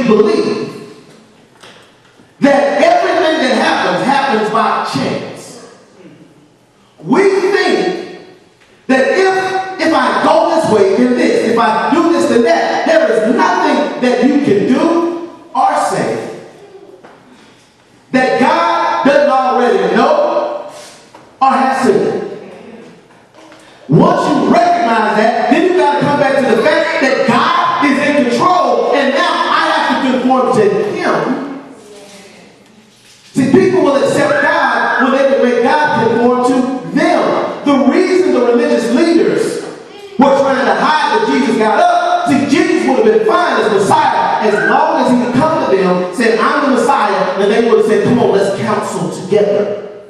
we believe that everything that happens by chance. We think that if I go this way, then this. If I do this, then that. There is nothing that you can do or say that God doesn't already know or has seen. Once you recognize that, then you got to come back to the fact that God is in control, and now I have to conform to Him. See, people will accept God when they can make God conform to them. The reason the religious leaders were trying to hide that Jesus got up, see, Jesus would have been fine as Messiah as long as He could come to them, said, I'm the Messiah, and they would have said, come on, let's counsel together.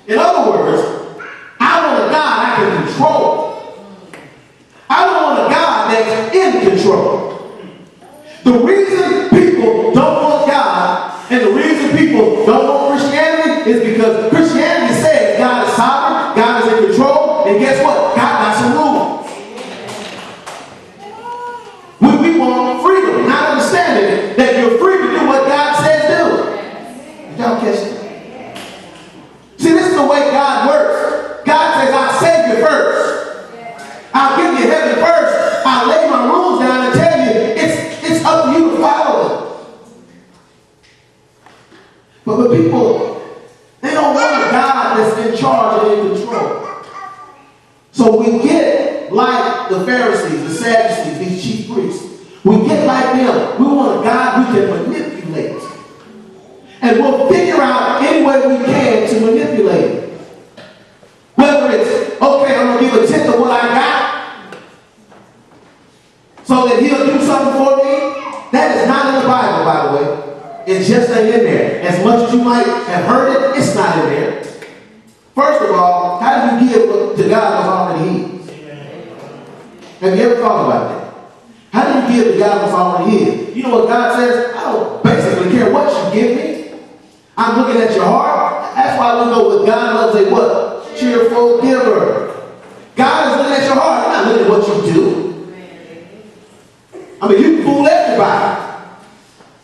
In other words, I want a God I can control. I don't want a God that's in control. The reason people don't want God and the reason people don't want Christianity is because Christianity says God is sovereign, God is in control, and guess what? God got some rules. We want freedom, not understanding that you're free to do what God says do. Did y'all catch it? See, this is the way God works. God says, I'll save you first. I'll give you heaven first. I'll lay my rules down and tell you it's up to you to follow them. But people, they don't want a God that's in charge and in control. So we get like the Pharisees, the Sadducees, these chief priests. We get like them. We want a God we can manipulate. And we'll figure out any way we can to manipulate it. Whether it's, okay, I'm going to give a tenth of what I got so that He'll do something for me. That is not in the Bible, by the way. It just ain't in there. As much as you might have heard it, it's not in there. First of all, how do you give to God what's already His? Have you ever thought about that? How do you give to God what's already His? You know what God says? I don't basically care what you give me. I'm looking at your heart. That's why we know what God loves a what? Cheerful giver. God is looking at your heart. He's not looking at what you do. I mean, you can fool everybody.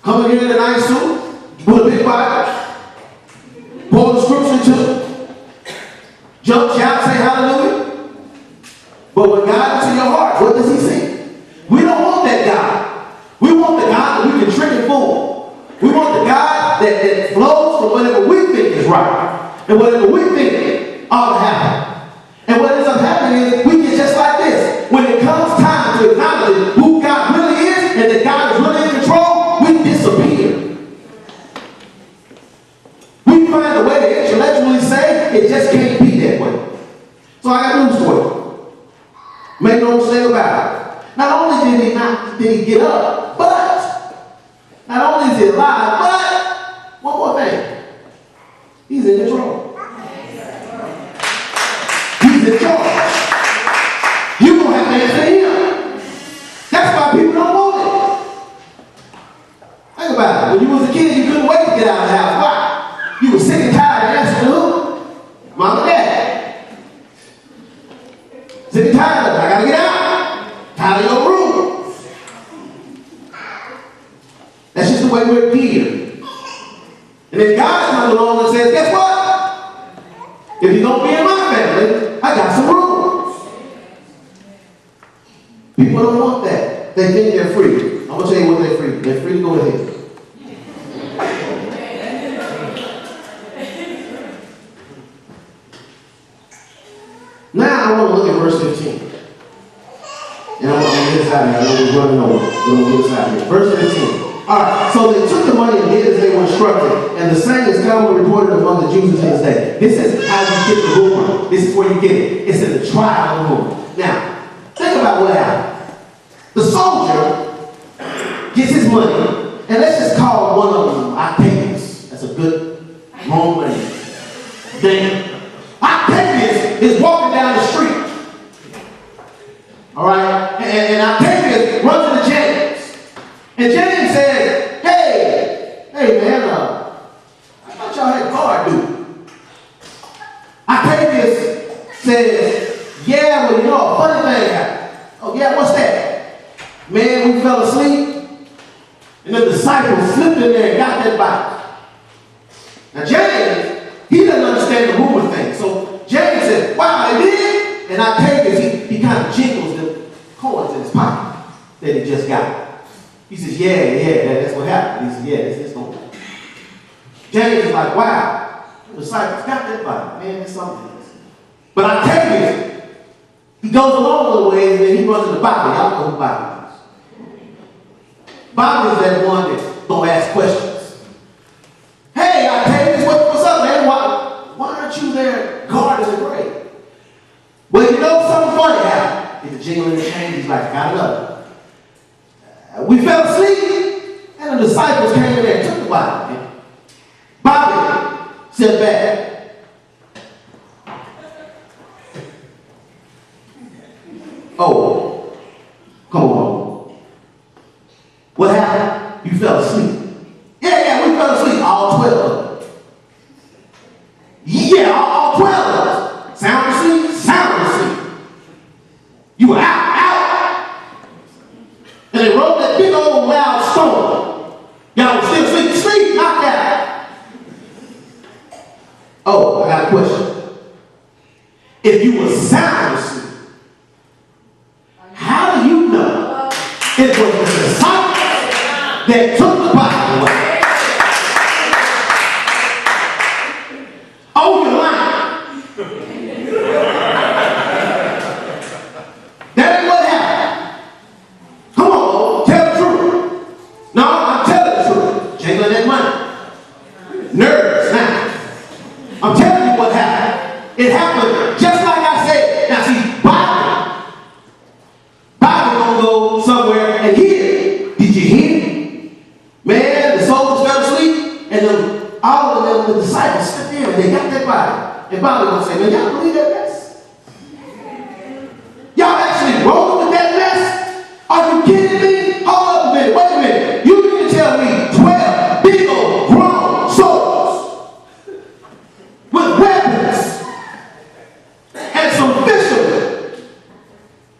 Come in here in a nice suit, with a big Bible, pull the scripture to, jump, shout, say hallelujah. But when God is in your heart, what does He say? We don't want that God. We want the God that we can trick and fool. We want the God that flows from whatever we think is right and whatever we think ought to happen. And what ends up happening is we get just like this. When it comes time to acknowledge who God really is and that God is really in control, we disappear. We find a way to intellectually say it just can't be that way. So I got news for you. Make no mistake about it. Not only did he get up, but not only is He alive, but one more thing. He's in control. He's in charge. You're going to have to answer Him. That's why people don't want it. Think about it. When you was a kid, you couldn't wait to get out of the house. Why? You were sick and tired of answering to who? Mom and Dad. Sick and tired of it. I got to get out. Tired of your rules. That's just the way we're geared. And then God comes along and says, guess what? If you're going to be in my family, I got some rules. People don't want that. They think they're free. I'm going to tell you what they're free. They're free to go ahead. Now I want to look at verse 15. And I want to get this out of here. I know we're running over. We're going to get this out of here. Verse 15. Alright, so they took the money and did as they were instructed, and the same is commonly reported among the Jews in his day. This is how you get the rumor. This is where you get it. It's in the trial of the rumor. Now, think about what happened. The soldier gets his money, and let's just call one of them Octavius. That's a good Roman name. Then Octavius is walking down the street. Alright, and Octavius runs into James. And James says, hey man, I thought y'all had guard duty. Octavius says, yeah, well, you know, a funny thing happened. Oh, yeah, what's that? Man, we fell asleep, and the disciples slipped in there and got that Bible. Now James, he doesn't understand the rumor thing. So James said, wow, they did? And Octavius, he kind of jingles the coins in his pocket that he just got. He says, yeah, that's what happened. He says, yeah, this going to. James is like, wow, the disciples got that Bible. Man, it's something else. But Octavius, he goes along a little ways and then he runs into Bobby. Y'all know who Bobby is. Bobby is that one that don't ask questions. Hey, Octavius, what's up, man? Why aren't you there guarding the grave? Well, you know, something funny happened. He's jingling the chain. He's like, got another. We fell asleep, and the disciples came in there and took the Bible. Man. Bobby said back. Oh, come on. What happened? You fell asleep. Yeah, we fell asleep. All 12 of them. Yeah, all 12 of us. Sound asleep? Sound asleep. You were out. And they rolled that big old loud storm. Y'all were still sleep, knocked out. Oh, I got a question. If you were sound asleep, how do you know it was the disciples that took the Bible away? Oh, you're lying. That ain't what happened. Come on, tell the truth. No, I'm telling the truth. Jingling that money. Nerves now. I'm telling you what happened. It happened just like I said. Now see, Bible gonna go somewhere and hear it. Did you hear? Man, the soldiers fell asleep, and all of them, the disciples, sat there and they got that Bible. And Bible gonna say, man, y'all believe that mess? Y'all actually rolling with that mess? Are you kidding me? Hold up a minute, wait a minute. You mean to tell me 12 big old grown soldiers with weapons and some fishermen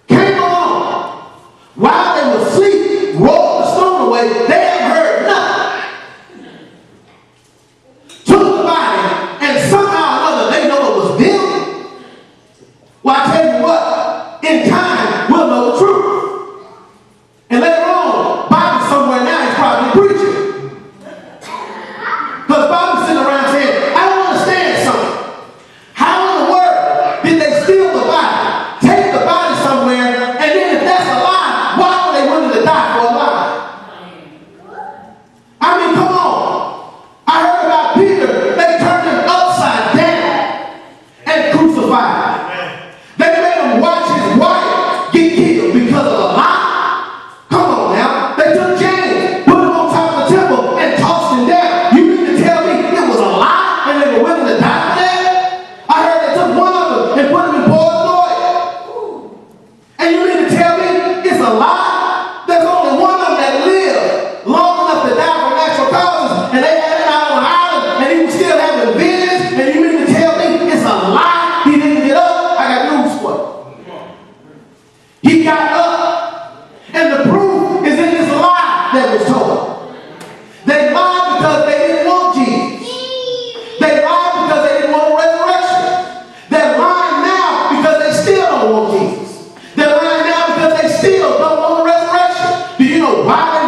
came along while they were asleep, rolled the stone away, they haven't heard nothing. Took the body, and somehow or other they know it was them. Well, I tell you what, in time we'll know the truth. And later on, Bobby's somewhere now, he's probably preaching. Because Bobby's sitting around saying, I don't understand something. How in the world did they steal the body, take the body somewhere, and then if that's a lie, why are they willing to die for a lie? I mean, come on. I heard about Peter. They turned him upside down and crucified him. They made him watch his wife get killed because of a lie. Come on now. They took James, put him on top of the temple, and tossed him down. You mean to tell me it was a lie and they were willing to die for that? I heard they took one of them and put him in boiling oil. And you mean to tell me it's a lie? There's only one of them that lived long enough to die from natural causes, and they had him out on an island, and he was still having visions, and you mean to tell me it's a lie? He didn't get up? I got news for you. He got up, and the proof is in this lie that was told. They lied because they didn't want Jesus. They lied because they didn't want a resurrection. They're lying now because they still don't want Jesus. They're lying now because they still don't want a resurrection. Do you know why